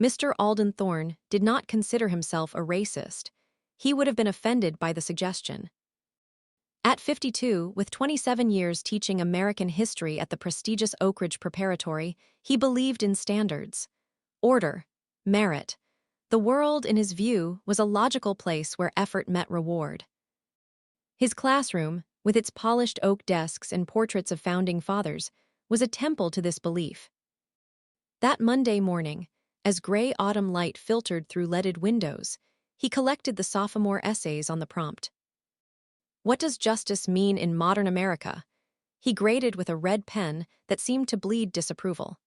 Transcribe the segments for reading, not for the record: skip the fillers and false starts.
Mr. Alden Thorne did not consider himself a racist. He would have been offended by the suggestion. At 52, with 27 years teaching American history at the prestigious Oak Ridge Preparatory, he believed in standards, order, merit. The world, in his view, was a logical place where effort met reward. His classroom, with its polished oak desks and portraits of founding fathers, was a temple to this belief. That Monday morning, as gray autumn light filtered through leaded windows, he collected the sophomore essays on the prompt. What does justice mean in modern America? He graded with a red pen that seemed to bleed disapproval.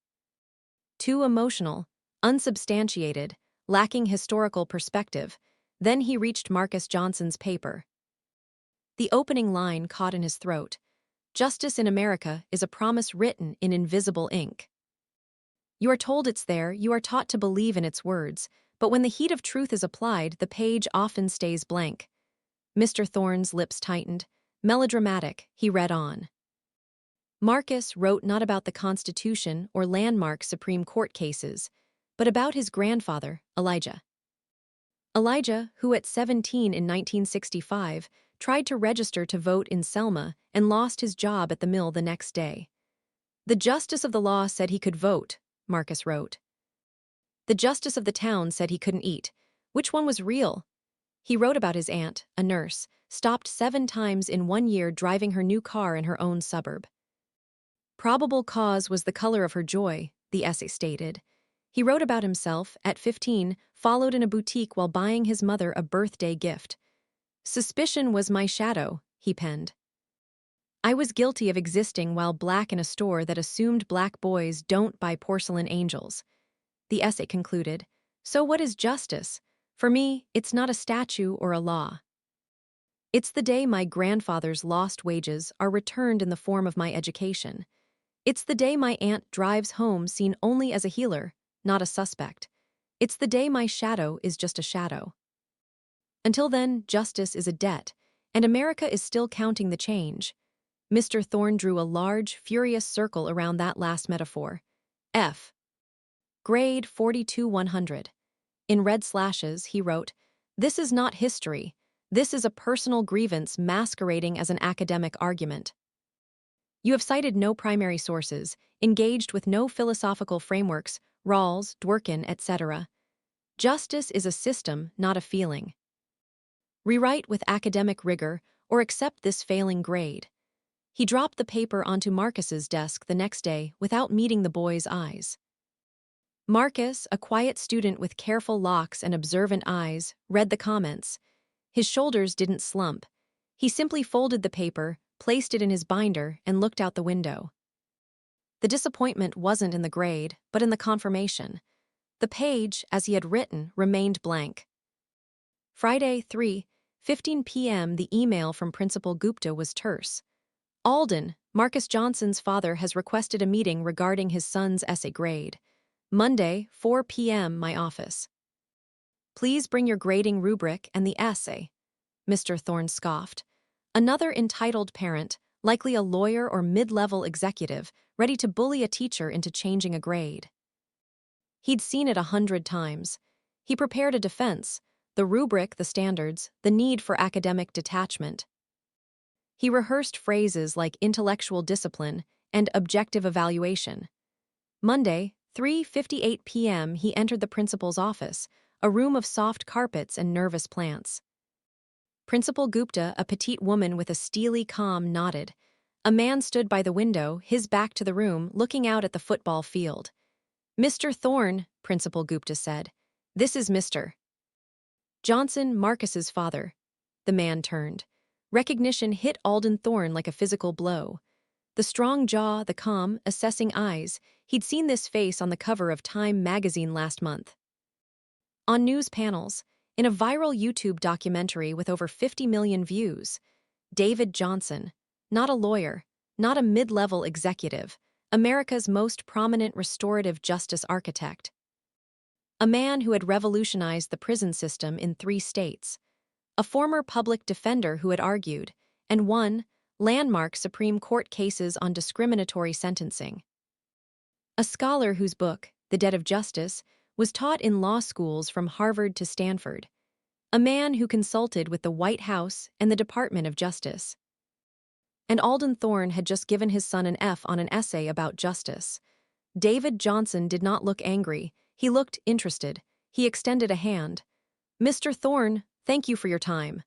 Too emotional, unsubstantiated, lacking historical perspective, then he reached Marcus Johnson's paper. The opening line caught in his throat. Justice in America is a promise written in invisible ink. You are told it's there, you are taught to believe in its words, but when the heat of truth is applied, the page often stays blank. Mr. Thorne's lips tightened. Melodramatic, he read on. Marcus wrote not about the Constitution or landmark Supreme Court cases, but about his grandfather, Elijah. Elijah, who at 17 in 1965 tried to register to vote in Selma and lost his job at the mill the next day. The justice of the law said he could vote, Marcus wrote. The justice of the town said he couldn't eat. Which one was real? He wrote about his aunt, a nurse, stopped 7 times in 1 year driving her new car in her own suburb. Probable cause was the color of her joy, the essay stated. He wrote about himself, at 15, followed in a boutique while buying his mother a birthday gift. Suspicion was my shadow, he penned. I was guilty of existing while black in a store that assumed black boys don't buy porcelain angels. The essay concluded, so what is justice? For me, it's not a statue or a law. It's the day my grandfather's lost wages are returned in the form of my education. It's the day my aunt drives home seen only as a healer, not a suspect. It's the day my shadow is just a shadow. Until then, justice is a debt, and America is still counting the change. Mr. Thorne drew a large, furious circle around that last metaphor. F. Grade 42-100. In red slashes, he wrote, "This is not history. This is a personal grievance masquerading as an academic argument. You have cited no primary sources, engaged with no philosophical frameworks, Rawls, Dworkin, etc. Justice is a system, not a feeling. Rewrite with academic rigor or accept this failing grade." He dropped the paper onto Marcus's desk the next day without meeting the boy's eyes. Marcus, a quiet student with careful locks and observant eyes, read the comments. His shoulders didn't slump. He simply folded the paper, placed it in his binder, and looked out the window. The disappointment wasn't in the grade, but in the confirmation. The page, as he had written, remained blank. Friday, 3:15 p.m. The email from Principal Gupta was terse. Alden, Marcus Johnson's father, has requested a meeting regarding his son's essay grade. Monday, 4 p.m. My office. Please bring your grading rubric and the essay. Mr. Thorne scoffed. Another entitled parent, likely a lawyer or mid-level executive, ready to bully a teacher into changing a grade. He'd seen it 100 times. He prepared a defense, the rubric, the standards, the need for academic detachment. He rehearsed phrases like intellectual discipline and objective evaluation. Monday, 3:58 p.m. He entered the principal's office, a room of soft carpets and nervous plants. Principal Gupta, a petite woman with a steely calm, nodded. A man stood by the window, his back to the room, looking out at the football field. "Mr. Thorne," Principal Gupta said. "This is Mr. Johnson, Marcus's father." The man turned. Recognition hit Alden Thorne like a physical blow. The strong jaw, the calm, assessing eyes, he'd seen this face on the cover of Time magazine last month. On news panels, in a viral YouTube documentary with over 50 million views. David Johnson, not a lawyer, not a mid-level executive, America's most prominent restorative justice architect. A man who had revolutionized the prison system in 3 states. A former public defender who had argued, and won, landmark Supreme Court cases on discriminatory sentencing. A scholar whose book, The Debt of Justice, was taught in law schools from Harvard to Stanford, a man who consulted with the White House and the Department of Justice. And Alden Thorne had just given his son an F on an essay about justice. David Johnson did not look angry. He looked interested. He extended a hand. "Mr. Thorne, thank you for your time.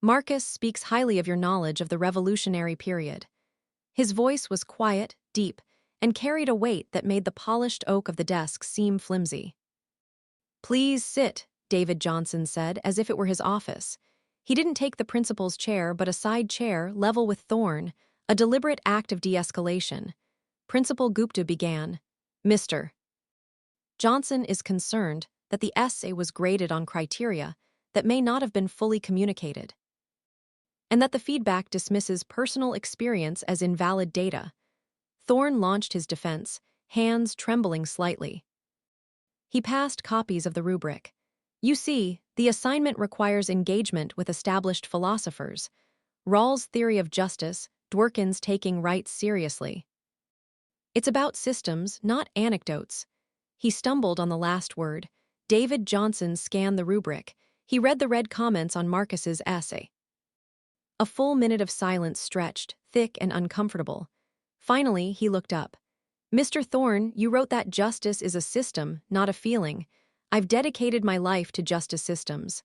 Marcus speaks highly of your knowledge of the Revolutionary period." His voice was quiet, deep, and carried a weight that made the polished oak of the desk seem flimsy. "Please sit," David Johnson said, as if it were his office. He didn't take the principal's chair, but a side chair, level with Thorne, a deliberate act of de-escalation. Principal Gupta began, "Mr. Johnson is concerned that the essay was graded on criteria that may not have been fully communicated, and that the feedback dismisses personal experience as invalid data." Thorne launched his defense, hands trembling slightly. He passed copies of the rubric. "You see, the assignment requires engagement with established philosophers. Rawls' theory of justice, Dworkin's taking rights seriously. It's about systems, not anecdotes." He stumbled on the last word. David Johnson scanned the rubric. He read the red comments on Marcus's essay. A full minute of silence stretched, thick and uncomfortable. Finally, he looked up. "Mr. Thorne, you wrote that justice is a system, not a feeling. I've dedicated my life to justice systems.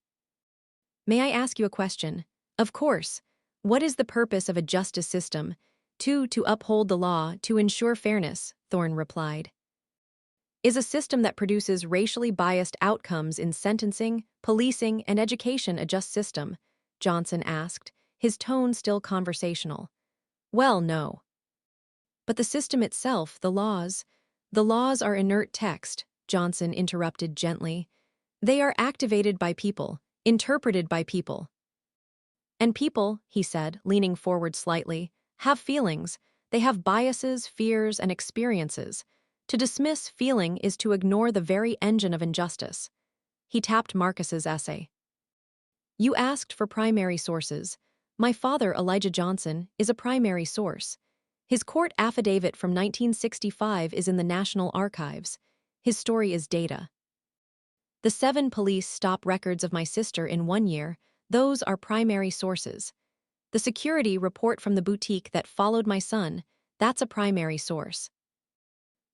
May I ask you a question?" "Of course. What is the purpose of a justice system?" To uphold the law, to ensure fairness," Thorne replied. "Is a system that produces racially biased outcomes in sentencing, policing, and education a just system?" Johnson asked, his tone still conversational. "Well, no. But the system itself, the laws are inert text," Johnson interrupted gently. "They are activated by people, interpreted by people. And people," he said, leaning forward slightly, "have feelings. They have biases, fears, and experiences. To dismiss feeling is to ignore the very engine of injustice." He tapped Marcus's essay. "You asked for primary sources. My father, Elijah Johnson, is a primary source. His court affidavit from 1965 is in the National Archives. His story is data. The 7 police stop records of my sister in 1 year. Those are primary sources. The security report from the boutique that followed my son, that's a primary source."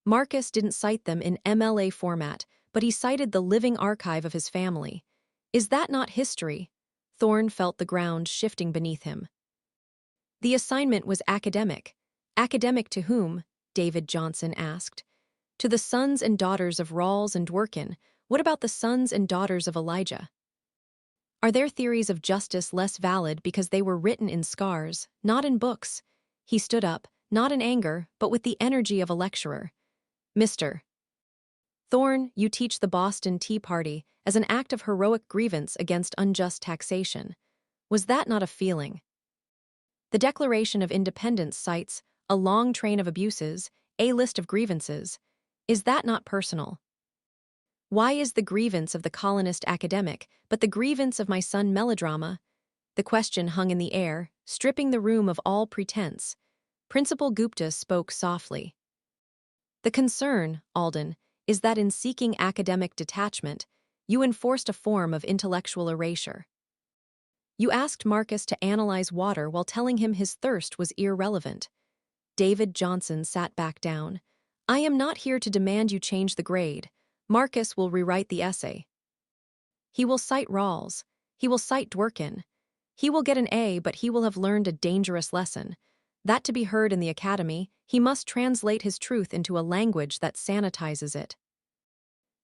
Marcus didn't cite them in MLA format, but he cited the living archive of his family. "Is that not history?" Thorne felt the ground shifting beneath him. "The assignment was academic." "Academic to whom?" David Johnson asked. "To the sons and daughters of Rawls and Dworkin. What about the sons and daughters of Elijah? Are their theories of justice less valid because they were written in scars, not in books?" He stood up, not in anger, but with the energy of a lecturer. "Mr. Thorne, you teach the Boston Tea Party as an act of heroic grievance against unjust taxation. Was that not a feeling? The Declaration of Independence cites a long train of abuses, a list of grievances. Is that not personal? Why is the grievance of the colonist academic, but the grievance of my son melodrama?" The question hung in the air, stripping the room of all pretense. Principal Gupta spoke softly. "The concern, Alden, is that in seeking academic detachment, you enforced a form of intellectual erasure. You asked Marcus to analyze water while telling him his thirst was irrelevant." David Johnson sat back down. "I am not here to demand you change the grade. Marcus will rewrite the essay. He will cite Rawls. He will cite Dworkin. He will get an A, but he will have learned a dangerous lesson. That to be heard in the academy, he must translate his truth into a language that sanitizes it.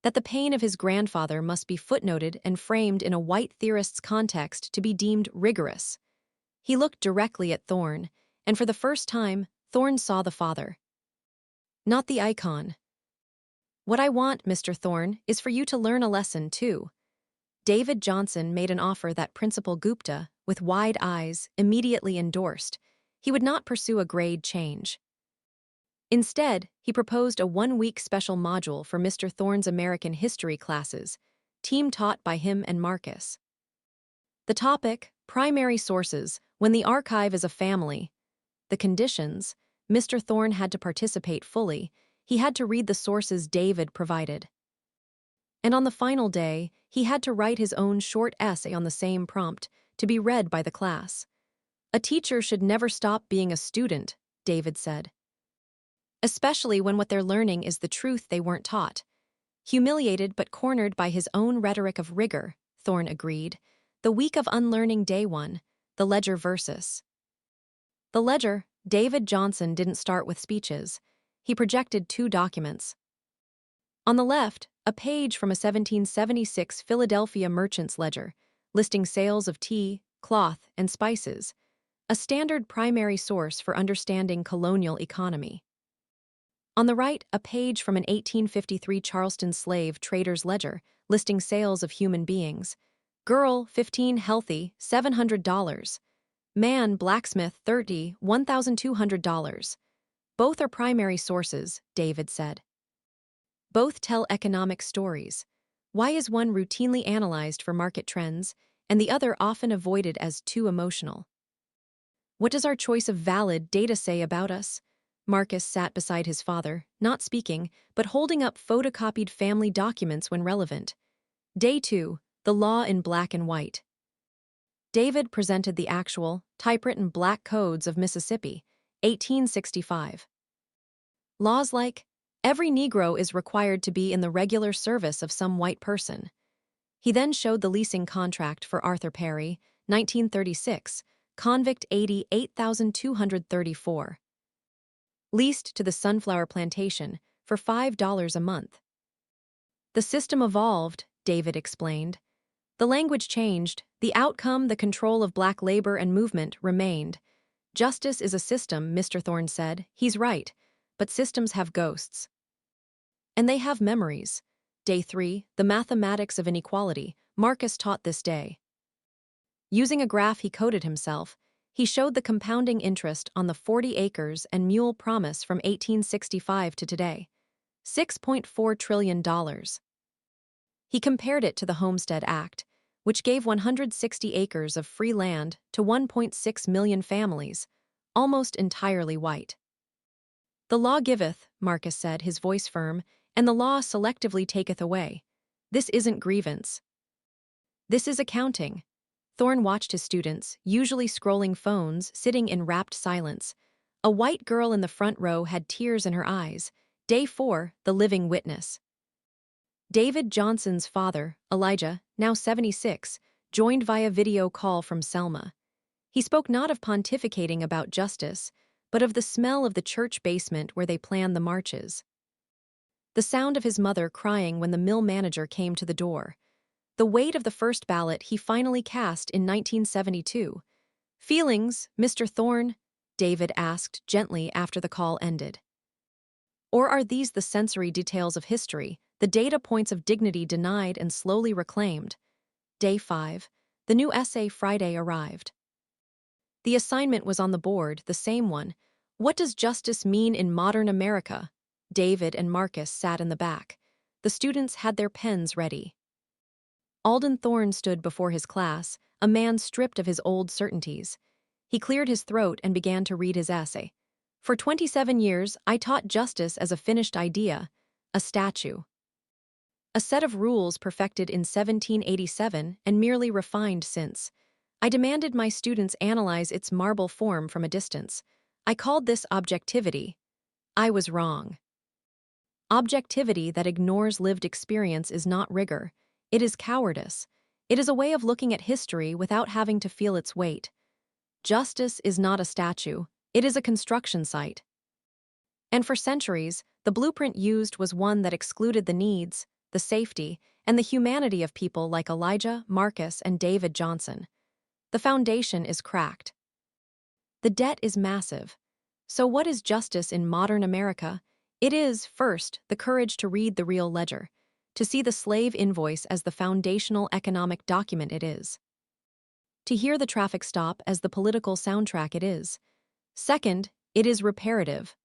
That the pain of his grandfather must be footnoted and framed in a white theorist's context to be deemed rigorous." He looked directly at Thorne, and for the first time, Thorne saw the father. Not the icon. "What I want, Mr. Thorne, is for you to learn a lesson, too." David Johnson made an offer that Principal Gupta, with wide eyes, immediately endorsed. He would not pursue a grade change. Instead, he proposed a 1-week special module for Mr. Thorne's American history classes, team taught by him and Marcus. The topic, primary sources, when the archive is a family. The conditions, Mr. Thorne had to participate fully. He had to read the sources David provided. And on the final day, he had to write his own short essay on the same prompt, to be read by the class. A teacher should never stop being a student, David said. Especially when what they're learning is the truth they weren't taught. Humiliated but cornered by his own rhetoric of rigor, Thorne agreed. The week of unlearning day one, the ledger versus. The ledger, David Johnson didn't start with speeches. He projected two documents. On the left, a page from a 1776 Philadelphia merchant's ledger, listing sales of tea, cloth, and spices, a standard primary source for understanding colonial economy. On the right, a page from an 1853 Charleston slave trader's ledger, listing sales of human beings. Girl, 15, healthy, $700. Man, blacksmith, 30, $1,200. Both are primary sources, David said. Both tell economic stories. Why is one routinely analyzed for market trends, and the other often avoided as too emotional? What does our choice of valid data say about us? Marcus sat beside his father, not speaking, but holding up photocopied family documents when relevant. Day 2, the law in black and white. David presented the actual, typewritten black codes of Mississippi, 1865. Laws like, every Negro is required to be in the regular service of some white person. He then showed the leasing contract for Arthur Perry, 1936, convict 88,234. Leased to the Sunflower Plantation for $5 a month. The system evolved, David explained. The language changed, the outcome, the control of black labor and movement, remained. Justice is a system, Mr. Thorne said. He's right, but systems have ghosts. And they have memories. Day 3, the mathematics of inequality, Marcus taught this day. Using a graph he coded himself, he showed the compounding interest on the 40 acres and mule promise from 1865 to today. $6.4 trillion. He compared it to the Homestead Act, which gave 160 acres of free land to 1.6 million families, almost entirely white. The law giveth, Marcus said, his voice firm, and the law selectively taketh away. This isn't grievance. This is accounting. Thorne watched his students, usually scrolling phones, sitting in rapt silence. A white girl in the front row had tears in her eyes. Day 4, the living witness. David Johnson's father, Elijah, now 76, joined via video call from Selma. He spoke not of pontificating about justice, but of the smell of the church basement where they planned the marches. The sound of his mother crying when the mill manager came to the door. The weight of the first ballot he finally cast in 1972. Feelings, Mr. Thorne? David asked gently after the call ended. Or are these the sensory details of history, the data points of dignity denied and slowly reclaimed? Day 5. The new essay Friday arrived. The assignment was on the board, the same one. What does justice mean in modern America? David and Marcus sat in the back. The students had their pens ready. Alden Thorne stood before his class, a man stripped of his old certainties. He cleared his throat and began to read his essay. For 27 years, I taught justice as a finished idea, a statue. A set of rules perfected in 1787 and merely refined since. I demanded my students analyze its marble form from a distance. I called this objectivity. I was wrong. Objectivity that ignores lived experience is not rigor. It is cowardice. It is a way of looking at history without having to feel its weight. Justice is not a statue. It is a construction site. And for centuries, the blueprint used was one that excluded the needs, the safety, and the humanity of people like Elijah, Marcus, and David Johnson. The foundation is cracked. The debt is massive. So what is justice in modern America? It is, first, the courage to read the real ledger, to see the slave invoice as the foundational economic document it is, to hear the traffic stop as the political soundtrack it is. Second, it is reparative.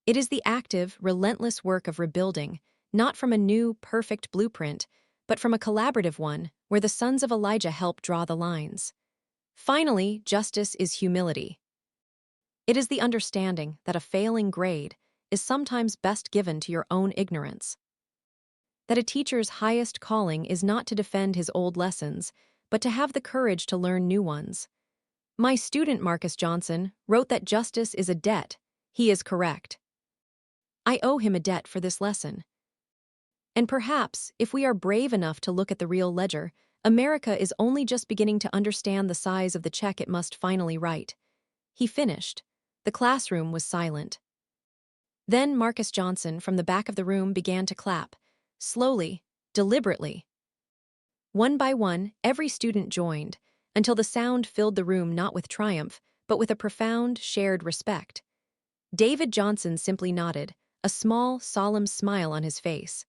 It is the active, relentless work of rebuilding, not from a new, perfect blueprint, but from a collaborative one where the sons of Elijah help draw the lines. Finally, justice is humility. It is the understanding that a failing grade is sometimes best given to your own ignorance. that a teacher's highest calling is not to defend his old lessons, but to have the courage to learn new ones. My student Marcus Johnson wrote that justice is a debt. He is correct. I owe him a debt for this lesson. And perhaps, if we are brave enough to look at the real ledger, America is only just beginning to understand the size of the check it must finally write. He finished. The classroom was silent. Then Marcus Johnson, from the back of the room, began to clap. Slowly, deliberately. One by one, every student joined, until the sound filled the room not with triumph, but with a profound, shared respect. David Johnson simply nodded, a small, solemn smile on his face.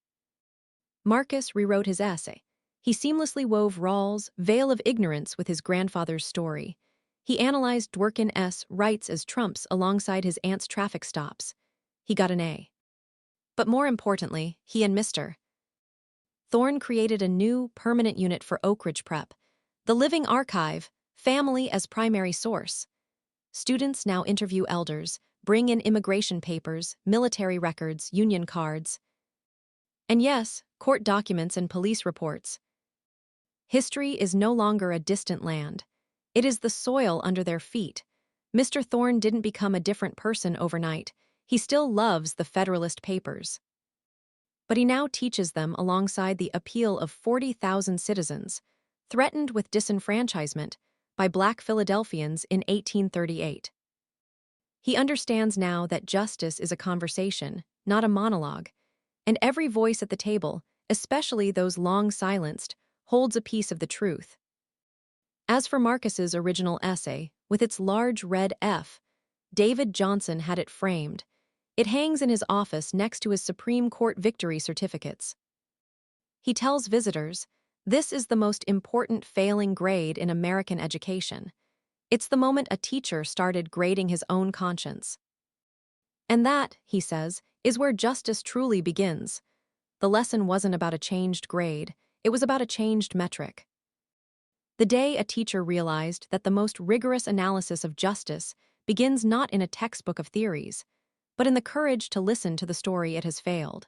Marcus rewrote his essay. He seamlessly wove Rawls' veil of ignorance with his grandfather's story. He analyzed Dworkin S. rights as trumps alongside his aunt's traffic stops. He got an A. But more importantly, he and Mr. Thorne created a new, permanent unit for Oak Ridge Prep, the living archive, family as primary source. Students now interview elders, bring in immigration papers, military records, union cards, and yes, court documents and police reports. History is no longer a distant land. It is the soil under their feet. Mr. Thorne didn't become a different person overnight. He still loves the Federalist Papers. But he now teaches them alongside the appeal of 40,000 citizens, threatened with disenfranchisement by Black Philadelphians in 1838. He understands now that justice is a conversation, not a monologue, and every voice at the table, especially those long silenced, holds a piece of the truth. As for Marcus's original essay, with its large red F, David Johnson had it framed. It hangs in his office next to his Supreme Court victory certificates. He tells visitors, "This is the most important failing grade in American education. It's the moment a teacher started grading his own conscience." And that, he says, is where justice truly begins. The lesson wasn't about a changed grade, it was about a changed metric. The day a teacher realized that the most rigorous analysis of justice begins not in a textbook of theories, but in the courage to listen to the story it has failed.